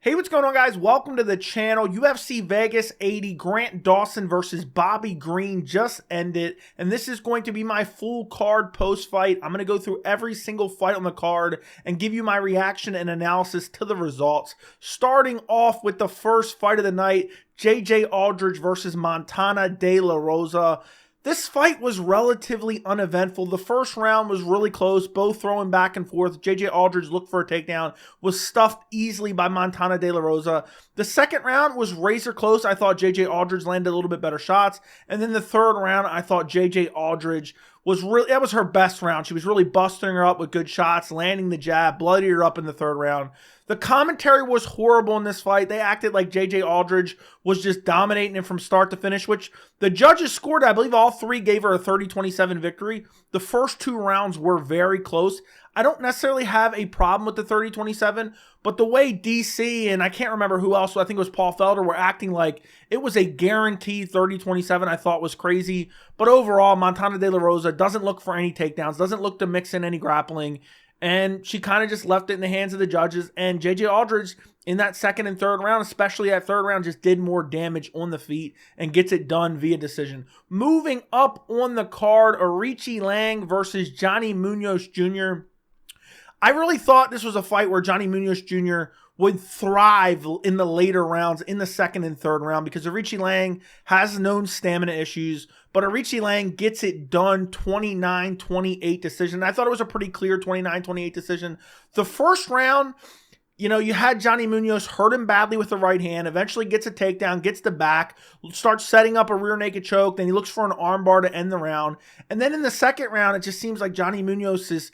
Hey, what's going on, guys? Welcome to the channel. UFC Vegas 80, Grant Dawson versus Bobby Green just ended, and this is going to be my full card post-fight. I'm going to go through every single fight on the card and give you my reaction and analysis to the results. Starting off with the first fight of the night, Aldrich versus Montana de la Rosa. This fight was relatively uneventful. The first round was really close, both throwing back and forth. Aldrich looked for a takedown, was stuffed easily by Montana de la Rosa. The second round was razor close. I thought Aldrich landed a little bit better shots. And then the third round, I thought Aldrich that was her best round. She was really busting her up with good shots, landing the jab, bloodied her up in the third round. The commentary was horrible in this fight. They acted like Aldrich was just dominating it from start to finish, which the judges scored. I believe all three gave her a 30-27 victory. The first two rounds were very close. I don't necessarily have a problem with the 30-27, but the way DC and I can't remember who else, I think it was Paul Felder, were acting like it was a guaranteed 30-27, I thought was crazy. But overall, Montana de la Rosa doesn't look for any takedowns, doesn't look to mix in any grappling, and she kind of just left it in the hands of the judges. And Aldrich in that second and third round, especially that third round, just did more damage on the feet and gets it done via decision. Moving up on the card, Aoriqileng versus Johnny Munoz Jr. I really thought this was a fight where Johnny Munoz Jr. would thrive in the later rounds, in the second and third round, because Aoriqileng has known stamina issues, but Aoriqileng gets it done 29-28 decision. I thought it was a pretty clear 29-28 decision. The first round, you know, you had Johnny Munoz hurt him badly with the right hand, eventually gets a takedown, gets the back, starts setting up a rear naked choke, then he looks for an armbar to end the round. And then in the second round, it just seems like Johnny Munoz is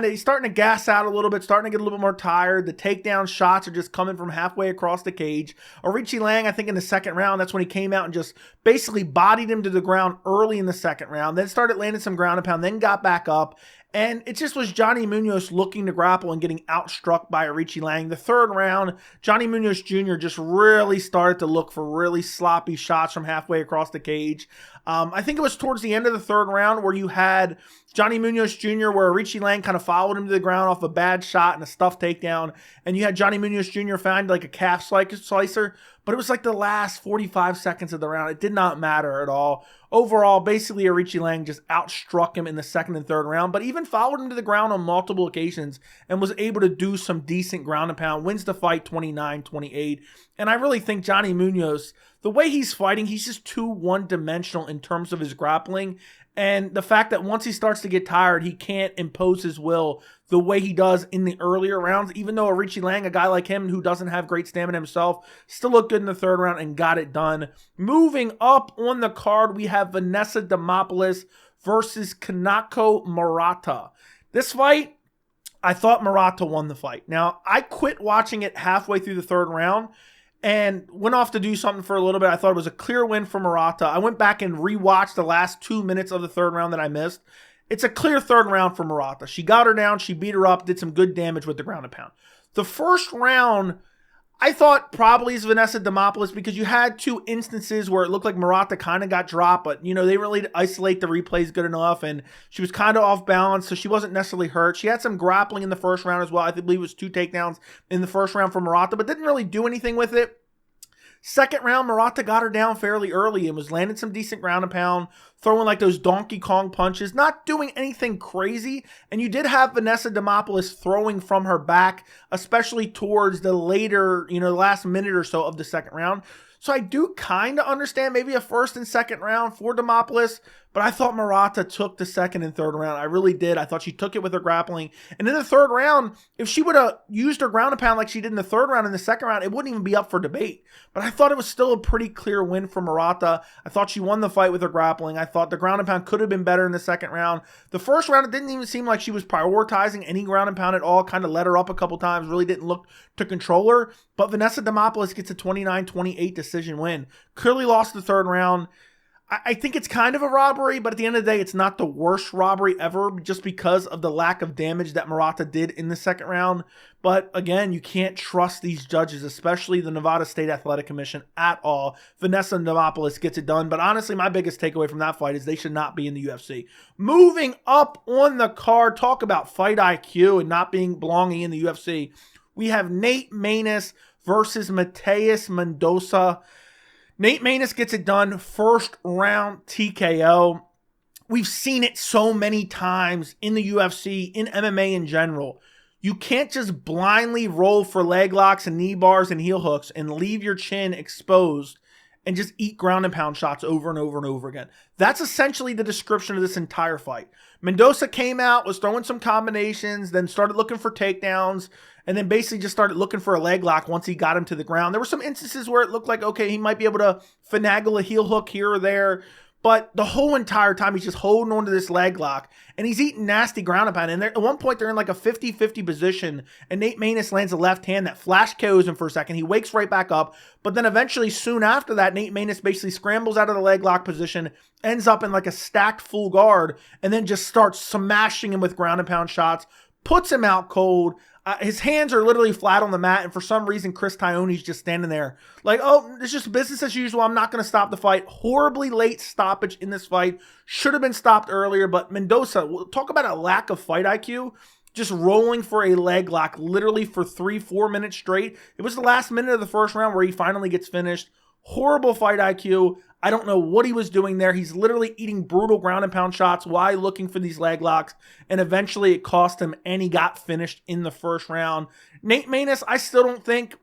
he's starting to gas out a little bit, starting to get a little bit more tired. The takedown shots are just coming from halfway across the cage. Aoriqileng, I think in the second round, that's when he came out and just basically bodied him to the ground early in the second round, then started landing some ground and pound, then got back up. And it just was Johnny Munoz looking to grapple and getting outstruck by Aoriqileng. The third round, Johnny Munoz Jr. just really started to look for really sloppy shots from halfway across the cage. I think it was towards the end of the third round where you had Johnny Munoz Jr., where Aoriqileng kind of followed him to the ground off a bad shot and a stuffed takedown. And you had Johnny Munoz Jr. find like a calf slicer, but it was like the last 45 seconds of the round. It did not matter at all. Overall, basically Aoriqileng just outstruck him in the second and third round, but even followed him to the ground on multiple occasions and was able to do some decent ground and pound, wins the fight 29-28. And I really think Johnny Munoz, the way he's fighting, he's just too one-dimensional in terms of his grappling. And the fact that once he starts to get tired, he can't impose his will the way he does in the earlier rounds, even though Aoriqileng, a guy like him who doesn't have great stamina himself, still looked good in the third round and got it done. Moving up on the card, we have Vanessa Demopoulos versus Kanako Murata. This fight, I thought Murata won the fight. Now, I quit watching it halfway through the third round and went off to do something for a little bit. I thought it was a clear win for Murata. I went back and rewatched the last 2 minutes of the third round that I missed. It's a clear third round for Murata. She got her down, she beat her up, did some good damage with the ground and pound. The first round, I thought probably is Vanessa Demopoulos, because you had two instances where it looked like Murata kind of got dropped, but you know, they really isolate the replays good enough, and she was kind of off balance, so she wasn't necessarily hurt. She had some grappling in the first round as well. I believe it was 2 takedowns in the first round for Murata, but didn't really do anything with it. Second round, Murata got her down fairly early and was landing some decent ground and pound, throwing like those Donkey Kong punches, not doing anything crazy. And you did have Vanessa Demopoulos throwing from her back, especially towards the later, last minute or so of the second round. So I do kind of understand maybe a first and second round for Demopoulos, but I thought Murata took the second and third round. I really did. I thought she took it with her grappling. And in the third round, if she would have used her ground and pound like she did in the third round, in the second round, it wouldn't even be up for debate. But I thought it was still a pretty clear win for Murata. I thought she won the fight with her grappling. I thought the ground and pound could have been better in the second round. The first round, it didn't even seem like she was prioritizing any ground and pound at all. Kind of let her up a couple times. Really didn't look to control her. But Vanessa Demopoulos gets a 29-28 decision win. Clearly lost the third round. I think it's kind of a robbery, but at the end of the day, it's not the worst robbery ever, just because of the lack of damage that Murata did in the second round. But again, you can't trust these judges, especially the Nevada State Athletic Commission, at all. Vanessa Demopoulos gets it done. But honestly, my biggest takeaway from that fight is they should not be in the UFC. Moving up on the card, talk about fight IQ and not belonging in the UFC. We have Nate Maness versus Mateus Mendonca. Nate Maness gets it done. First round TKO. We've seen it so many times in the UFC, in MMA in general. You can't just blindly roll for leg locks and knee bars and heel hooks and leave your chin exposed and just eat ground and pound shots over and over and over again. That's essentially the description of this entire fight. Mendonca came out, was throwing some combinations, then started looking for takedowns, and then basically just started looking for a leg lock once he got him to the ground. There were some instances where it looked like, okay, he might be able to finagle a heel hook here or there, but the whole entire time he's just holding on to this leg lock, and he's eating nasty ground and pound. And at one point, they're in like a 50-50 position, and Nate Maness lands a left hand that flash KOs him for a second. He wakes right back up, but then eventually, soon after that, Nate Maness basically scrambles out of the leg lock position, ends up in like a stacked full guard, and then just starts smashing him with ground and pound shots, puts him out cold. His hands are literally flat on the mat, and for some reason, Chris Tione's just standing there like, oh, it's just business as usual. I'm not going to stop the fight. Horribly late stoppage in this fight. Should have been stopped earlier, but Mendonca, talk about a lack of fight IQ. Just rolling for a leg lock literally for 3-4 minutes straight. It was the last minute of the first round where he finally gets finished. Horrible fight IQ. I don't know what he was doing there. He's literally eating brutal ground and pound shots while looking for these leg locks. And eventually it cost him, and he got finished in the first round. Nate Maness, I still don't think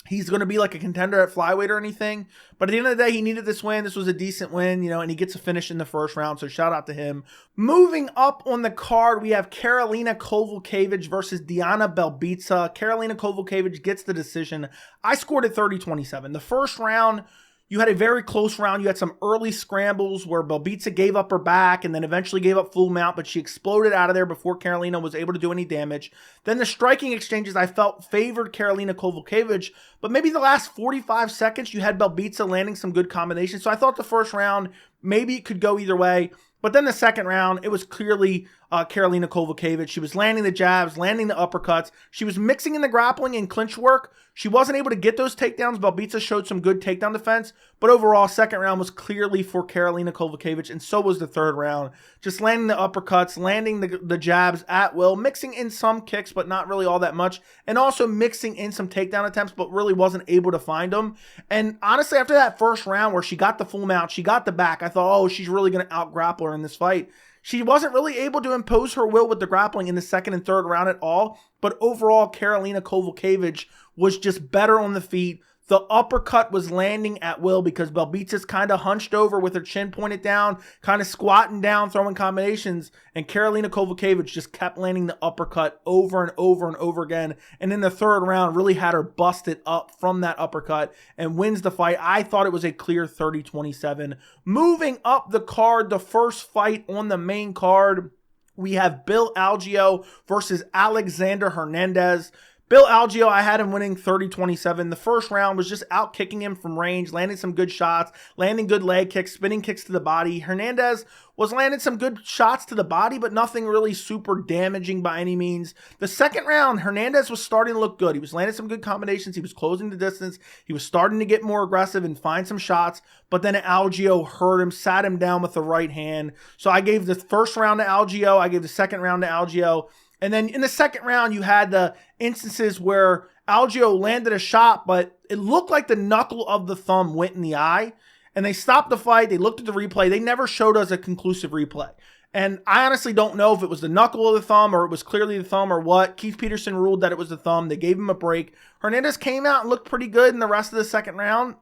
he's going to be like a contender at flyweight or anything. But at the end of the day, he needed this win. This was a decent win, and he gets a finish in the first round. So shout out to him. Moving up on the card, we have Karolina Kowalkiewicz versus Diana Belbita. Karolina Kowalkiewicz gets the decision. I scored at 30-27. The first round, you had a very close round. You had some early scrambles where Belbita gave up her back and then eventually gave up full mount, but she exploded out of there before Karolina was able to do any damage. Then the striking exchanges, I felt, favored Karolina Kowalkiewicz, but maybe the last 45 seconds, you had Belbita landing some good combinations. So I thought the first round, maybe it could go either way. But then the second round, it was clearly Karolina Kowalkiewicz. She was landing the jabs, landing the uppercuts. She was mixing in the grappling and clinch work. She wasn't able to get those takedowns. Belbita showed some good takedown defense. But overall, second round was clearly for Karolina Kowalkiewicz, and so was the third round. Just landing the uppercuts, landing the jabs at will, mixing in some kicks, but not really all that much. And also mixing in some takedown attempts, but really wasn't able to find them. And honestly, after that first round where she got the full mount, she got the back, I thought, oh, she's really going to out-grapple her in this fight. She wasn't really able to impose her will with the grappling in the second and third round at all. But overall, Karolina Kowalkiewicz was just better on the feet. The uppercut was landing at will because Belbita's kind of hunched over with her chin pointed down, kind of squatting down, throwing combinations, and Karolina Kowalkiewicz just kept landing the uppercut over and over and over again. And in the third round, really had her busted up from that uppercut and wins the fight. I thought it was a clear 30-27. Moving up the card, the first fight on the main card, we have Bill Algeo versus Alexander Hernandez. Bill Algeo, I had him winning 30-27. The first round was just out kicking him from range, landing some good shots, landing good leg kicks, spinning kicks to the body. Hernandez was landing some good shots to the body, but nothing really super damaging by any means. The second round, Hernandez was starting to look good. He was landing some good combinations. He was closing the distance. He was starting to get more aggressive and find some shots, but then Algeo hurt him, sat him down with the right hand. So I gave the first round to Algeo. I gave the second round to Algeo. And then in the second round, you had the instances where Algeo landed a shot, but it looked like the knuckle of the thumb went in the eye. And they stopped the fight. They looked at the replay. They never showed us a conclusive replay. And I honestly don't know if it was the knuckle of the thumb or it was clearly the thumb or what. Keith Peterson ruled that it was the thumb. They gave him a break. Hernandez came out and looked pretty good in the rest of the second round.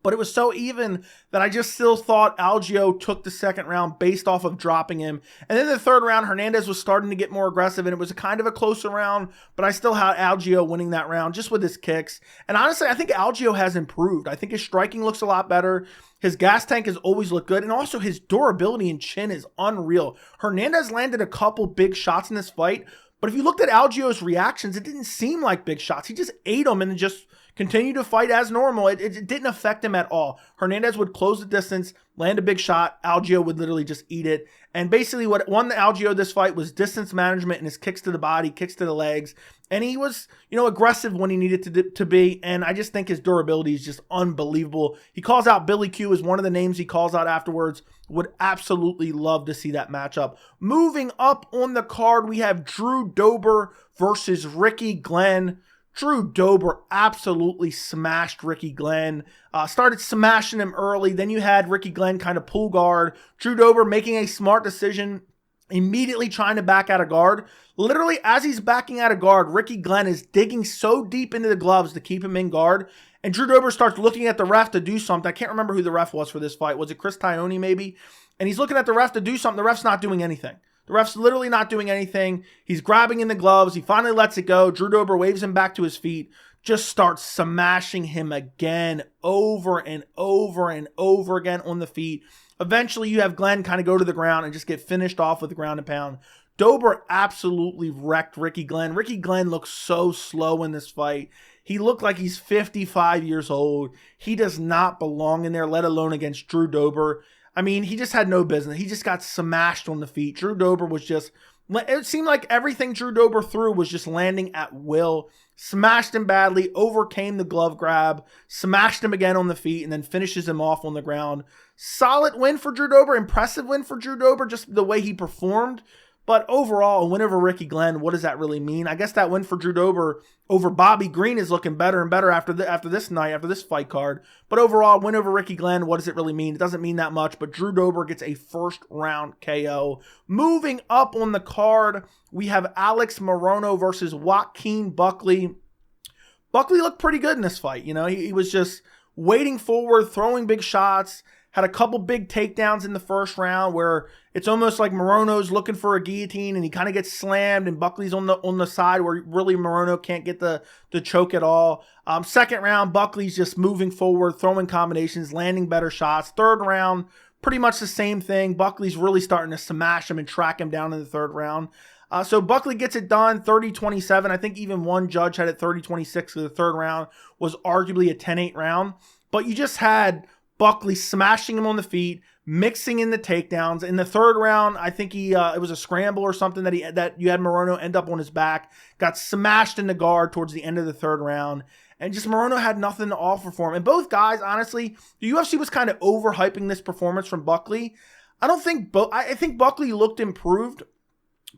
But it was so even that I just still thought Algeo took the second round based off of dropping him. And then the third round, Hernandez was starting to get more aggressive, and it was a kind of a closer round, but I still had Algeo winning that round just with his kicks. And honestly, I think Algeo has improved. I think his striking looks a lot better. His gas tank has always looked good, and also his durability and chin is unreal. Hernandez landed a couple big shots in this fight, but if you looked at Algeo's reactions, it didn't seem like big shots. He just ate them and just continued to fight as normal. It didn't affect him at all. Hernandez would close the distance, land a big shot. Algeo would literally just eat it. And basically what won the Algeo this fight was distance management and his kicks to the body, kicks to the legs. And he was, aggressive when he needed to be. And I just think his durability is just unbelievable. He calls out Billy Q as one of the names he calls out afterwards. Would absolutely love to see that matchup. Moving up on the card, we have Drew Dober versus Ricky Glenn. Drew Dober absolutely smashed Ricky Glenn, started smashing him early. Then you had Ricky Glenn kind of pull guard. Drew Dober making a smart decision, immediately trying to back out of guard. Literally, as he's backing out of guard, Ricky Glenn is digging so deep into the gloves to keep him in guard. And Drew Dober starts looking at the ref to do something. I can't remember who the ref was for this fight. Was it Chris Tione maybe? And he's looking at the ref to do something. The ref's not doing anything. The ref's literally not doing anything. He's grabbing in the gloves. He finally lets it go. Drew Dober waves him back to his feet. Just starts smashing him again, over and over and over again on the feet. Eventually, you have Glenn kind of go to the ground and just get finished off with the ground and pound. Dober absolutely wrecked Ricky Glenn. Ricky Glenn looked so slow in this fight. He looked like he's 55 years old. He does not belong in there, let alone against Drew Dober. I mean, he just had no business. He just got smashed on the feet. Drew Dober was just, it seemed like everything Drew Dober threw was just landing at will. Smashed him badly, overcame the glove grab, smashed him again on the feet, and then finishes him off on the ground. Solid win for Drew Dober, impressive win for Drew Dober, just the way he performed. But overall, a win over Ricky Glenn, what does that really mean? I guess that win for Drew Dober over Bobby Green is looking better and better after this night, after this fight card. But overall, win over Ricky Glenn, what does it really mean? It doesn't mean that much, but Drew Dober gets a first-round KO. Moving up on the card, we have Alex Morono versus Joaquin Buckley. Buckley looked pretty good in this fight. You know, he was just wading forward, throwing big shots. Had a couple big takedowns in the first round where it's almost like Morono's looking for a guillotine and he kind of gets slammed and Buckley's on the side where really Morono can't get the choke at all. Second round, Buckley's just moving forward, throwing combinations, landing better shots. Third round, pretty much the same thing. Buckley's really starting to smash him and track him down in the third round. So Buckley gets it done, 30-27. I think even one judge had it 30-26 for the third round. Was arguably a 10-8 round. But you just had Buckley smashing him on the feet, mixing in the takedowns. In the third round, I think it was a scramble or something that you had Morono end up on his back, got smashed in the guard towards the end of the third round, and just Morono had nothing to offer for him. And both guys, honestly, the UFC was kind of overhyping this performance from Buckley. I think Buckley looked improved,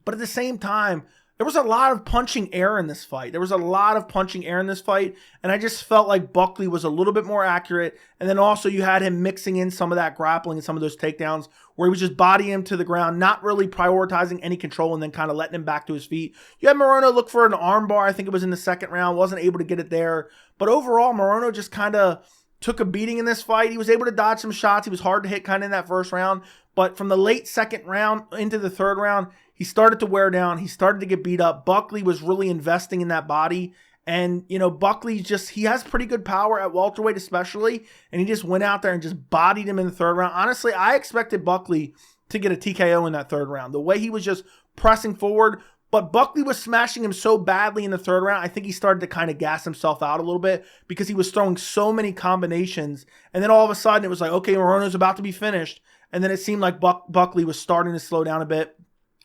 but at the same time, there was a lot of punching air in this fight. And I just felt like Buckley was a little bit more accurate. And then also you had him mixing in some of that grappling and some of those takedowns where he was just bodying him to the ground, not really prioritizing any control and then kind of letting him back to his feet. You had Morono look for an armbar. I think it was in the second round. Wasn't able to get it there. But overall, Morono just kind of took a beating in this fight. He was able to dodge some shots. He was hard to hit kind of in that first round. But from the late second round into the third round, he started to wear down. He started to get beat up. Buckley was really investing in that body. And, you know, Buckley he has pretty good power at welterweight especially. And he just went out there and just bodied him in the third round. Honestly, I expected Buckley to get a TKO in that third round. The way he was just pressing forward. But Buckley was smashing him so badly in the third round, I think he started to kind of gas himself out a little bit because he was throwing so many combinations. And then all of a sudden it was like, okay, Morono's about to be finished. And then it seemed like Buckley was starting to slow down a bit.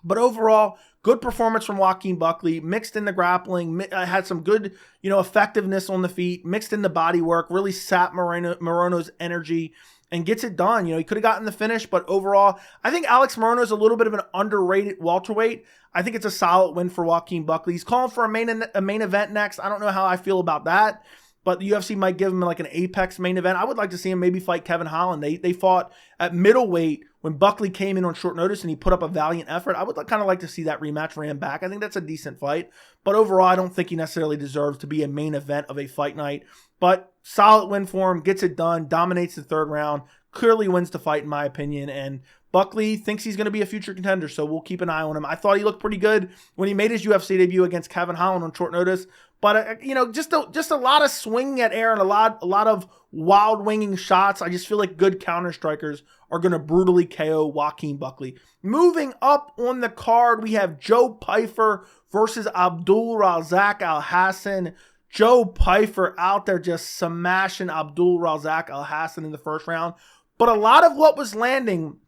But overall, good performance from Joaquin Buckley, mixed in the grappling, had some good, effectiveness on the feet, mixed in the body work, really sapped Morono's energy and gets it done. He could have gotten the finish, but overall, I think Alex Morono is a little bit of an underrated welterweight. I think it's a solid win for Joaquin Buckley. He's calling for a main event next. I don't know how I feel about that, but the UFC might give him like an Apex main event. I would like to see him maybe fight Kevin Holland. They fought at middleweight when Buckley came in on short notice and he put up a valiant effort. I would kind of like to see that rematch for him back. I think that's a decent fight. But overall, I don't think he necessarily deserves to be a main event of a fight night. But solid win for him. Gets it done. Dominates the third round. Clearly wins the fight in my opinion. And Buckley thinks he's going to be a future contender, so we'll keep an eye on him. I thought he looked pretty good when he made his UFC debut against Kevin Holland on short notice. But, just a lot of swinging at air and a lot of wild winging shots. I just feel like good counter strikers are going to brutally KO Joaquin Buckley. Moving up on the card, we have Joe Pyfer versus Abdul Razak Alhassan. Joe Pyfer out there just smashing Abdul Razak Alhassan in the first round. But a lot of what was landing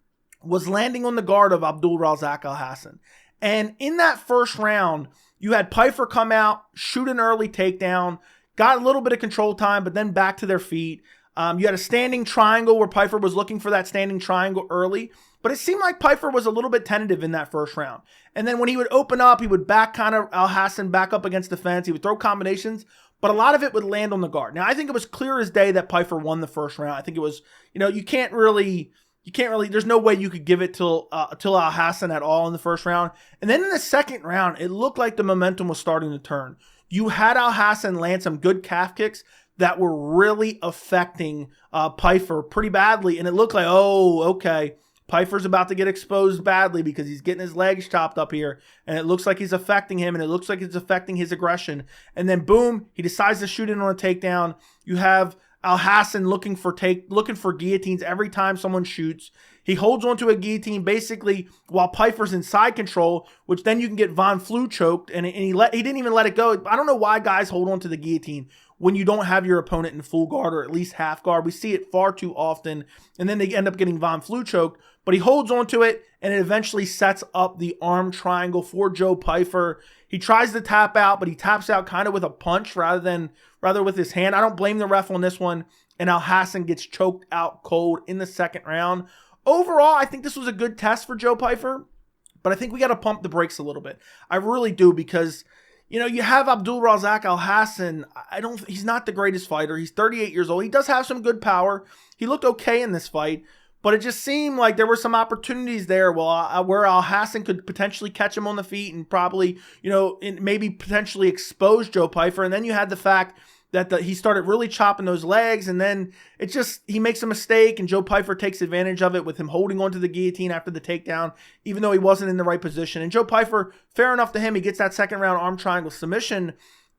on the guard of Abdul Razak Alhassan. And in that first round, you had Pyfer come out, shoot an early takedown, got a little bit of control time, but then back to their feet. You had a standing triangle where Pyfer was looking for that standing triangle early, but it seemed like Pyfer was a little bit tentative in that first round. And then when he would open up, he would back kind of Alhassan back up against the fence. He would throw combinations, but a lot of it would land on the guard. Now, I think it was clear as day that Pyfer won the first round. I think it was, you can't really, there's no way you could give it till Alhassan at all in the first round. And then in the second round, it looked like the momentum was starting to turn. You had Alhassan land some good calf kicks that were really affecting Pyfer pretty badly. And it looked like, oh, okay, Pyfer's about to get exposed badly because he's getting his legs chopped up here. And it looks like he's affecting him, and it looks like it's affecting his aggression. And then, boom, he decides to shoot in on a takedown. You have Alhassan looking for guillotines every time someone shoots. He holds onto a guillotine basically while Pyfer's in side control, which then you can get Von Flue choked, and he didn't even let it go. I don't know why guys hold onto the guillotine when you don't have your opponent in full guard or at least half guard. We see it far too often, and then they end up getting Von Flue choked. But he holds onto it, and it eventually sets up the arm triangle for Joe Pyfer. He tries to tap out, but he taps out kind of with a punch rather with his hand. I don't blame the ref on this one, and Alhassan gets choked out cold in the second round. Overall, I think this was a good test for Joe Pyfer, but I think we got to pump the brakes a little bit. I really do, because you have Abdul Razak Alhassan. He's not the greatest fighter. He's 38 years old. He does have some good power. He looked okay in this fight, but it just seemed like there were some opportunities there where Alhassan could potentially catch him on the feet and probably, maybe potentially expose Joe Pyfer. And then you had the fact that he started really chopping those legs, and then he makes a mistake, and Joe Pyfer takes advantage of it with him holding onto the guillotine after the takedown, even though he wasn't in the right position. And Joe Pyfer, fair enough to him, he gets that second round arm triangle submission,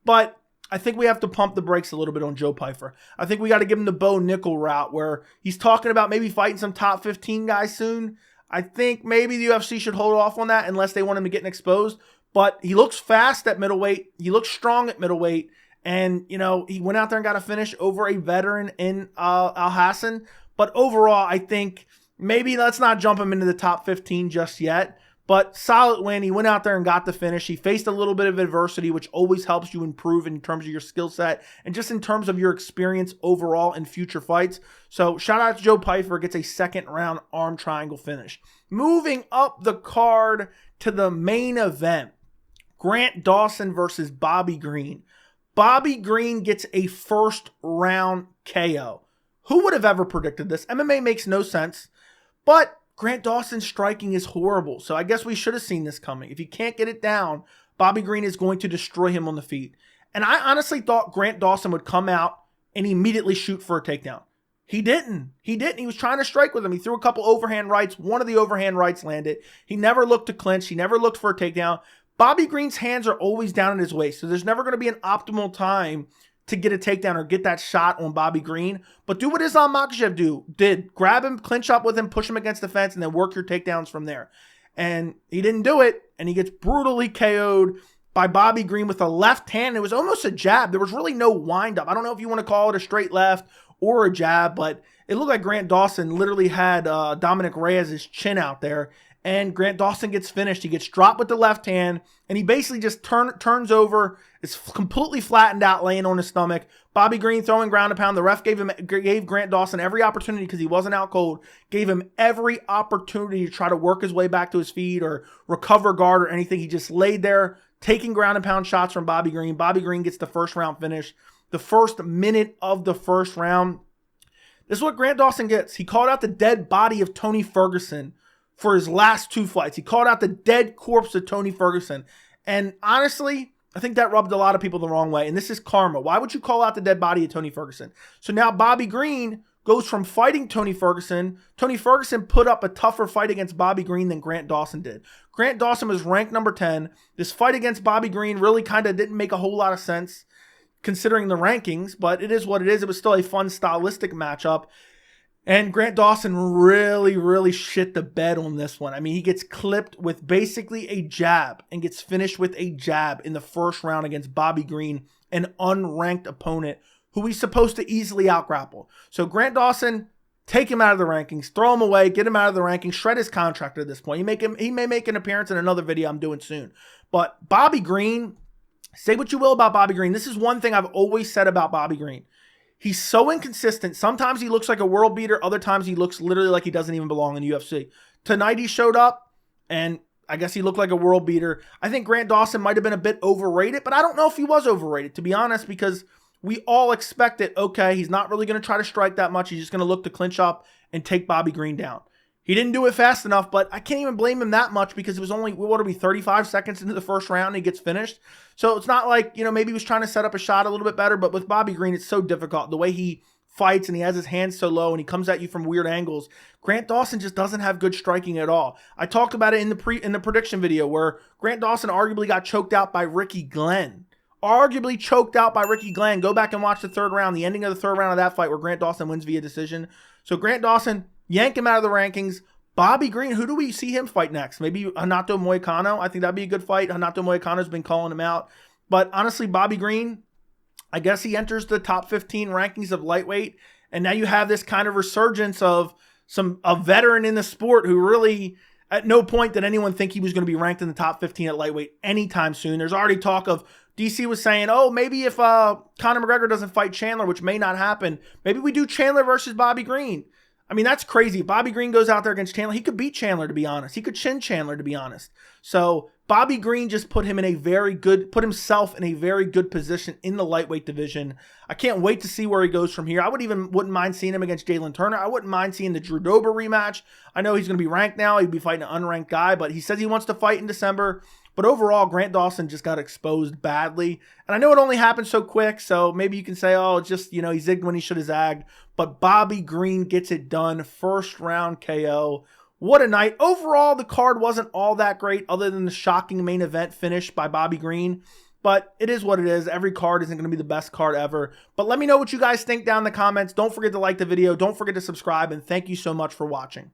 but I think we have to pump the brakes a little bit on Joe Pyfer. I think we got to give him the Bo Nickel route, where he's talking about maybe fighting some top 15 guys soon. I think maybe the UFC should hold off on that unless they want him to get exposed, but he looks fast at middleweight. He looks strong at middleweight. And, he went out there and got a finish over a veteran in Alhassan. But overall, I think maybe let's not jump him into the top 15 just yet. But solid win. He went out there and got the finish. He faced a little bit of adversity, which always helps you improve in terms of your skill set and just in terms of your experience overall in future fights. So shout out to Joe Pyfer, gets a second round arm triangle finish. Moving up the card to the main event, Grant Dawson versus Bobby Green. Bobby Green gets a first round KO. Who would have ever predicted this? MMA makes no sense, but Grant Dawson's striking is horrible, so I guess we should have seen this coming. If he can't get it down, Bobby Green is going to destroy him on the feet. And I honestly thought Grant Dawson would come out and immediately shoot for a takedown. He didn't. He was trying to strike with him. He threw a couple overhand rights. One of the overhand rights landed. He never looked to clinch. He never looked for a takedown. Bobby Green's hands are always down at his waist, so there's never going to be an optimal time to get a takedown or get that shot on Bobby Green. But do what Islam Makhachev did. Grab him, clinch up with him, push him against the fence, and then work your takedowns from there. And he didn't do it, and he gets brutally KO'd by Bobby Green with a left hand. It was almost a jab. There was really no wind-up. I don't know if you want to call it a straight left or a jab, but it looked like Grant Dawson literally had Dominic Reyes' chin out there. And Grant Dawson gets finished. He gets dropped with the left hand, and he basically just turns over. It's completely flattened out, laying on his stomach. Bobby Green throwing ground and pound. The ref gave Grant Dawson every opportunity, because he wasn't out cold, gave him every opportunity to try to work his way back to his feet or recover guard or anything. He just laid there, taking ground and pound shots from Bobby Green. Bobby Green gets the first round finish. The first minute of the first round. This is what Grant Dawson gets. He called out the dead body of Tony Ferguson for his last two fights. He called out the dead corpse of Tony Ferguson. And honestly, I think that rubbed a lot of people the wrong way. And this is karma. Why would you call out the dead body of Tony Ferguson? So now Bobby Green goes from fighting Tony Ferguson. Tony Ferguson put up a tougher fight against Bobby Green than Grant Dawson did. Grant Dawson was ranked number 10. This fight against Bobby Green really kind of didn't make a whole lot of sense considering the rankings, but it is what it is. It was still a fun stylistic matchup. And Grant Dawson really, really shit the bed on this one. I mean, he gets clipped with basically a jab and gets finished with a jab in the first round against Bobby Green, an unranked opponent who he's supposed to easily outgrapple. So Grant Dawson, take him out of the rankings, throw him away, get him out of the rankings, shred his contract at this point. He may make an appearance in another video I'm doing soon. But Bobby Green, say what you will about Bobby Green. This is one thing I've always said about Bobby Green. He's so inconsistent. Sometimes he looks like a world beater. Other times he looks literally like he doesn't even belong in the UFC. Tonight he showed up, and I guess he looked like a world beater. I think Grant Dawson might have been a bit overrated, but I don't know if he was overrated, to be honest, because we all expected, okay, he's not really going to try to strike that much. He's just going to look to clinch up and take Bobby Green down. He didn't do it fast enough, but I can't even blame him that much because it was only, what are we, 35 seconds into the first round and he gets finished. So it's not like, you know, maybe he was trying to set up a shot a little bit better, but with Bobby Green, it's so difficult. The way he fights and he has his hands so low and he comes at you from weird angles. Grant Dawson just doesn't have good striking at all. I talked about it in the prediction video where Grant Dawson arguably got choked out by Aoriqileng. Arguably choked out by Aoriqileng. Go back and watch the third round, the ending of the third round of that fight where Grant Dawson wins via decision. So Grant Dawson, yank him out of the rankings. Bobby Green, who do we see him fight next? Maybe Renato Moicano. I think that'd be a good fight. Renato Moicano's been calling him out. But honestly, Bobby Green, I guess he enters the top 15 rankings of lightweight. And now you have this kind of resurgence of a veteran in the sport who really, at no point did anyone think he was going to be ranked in the top 15 at lightweight anytime soon. There's already talk of, DC was saying, oh, maybe if Conor McGregor doesn't fight Chandler, which may not happen, maybe we do Chandler versus Bobby Green. I mean, that's crazy. If Bobby Green goes out there against Chandler, he could beat Chandler, to be honest. He could chin Chandler, to be honest. So Bobby Green just put himself in a very good position in the lightweight division. I can't wait to see where he goes from here. I wouldn't mind seeing him against Jalen Turner. I wouldn't mind seeing the Drew Dober rematch. I know he's going to be ranked now. He'd be fighting an unranked guy, but he says he wants to fight in December. But overall, Grant Dawson just got exposed badly. And I know it only happened so quick, so maybe you can say, oh, it's just, you know, he zigged when he should have zagged. But Bobby Green gets it done. First round KO. What a night. Overall, the card wasn't all that great other than the shocking main event finish by Bobby Green. But it is what it is. Every card isn't going to be the best card ever. But let me know what you guys think down in the comments. Don't forget to like the video. Don't forget to subscribe. And thank you so much for watching.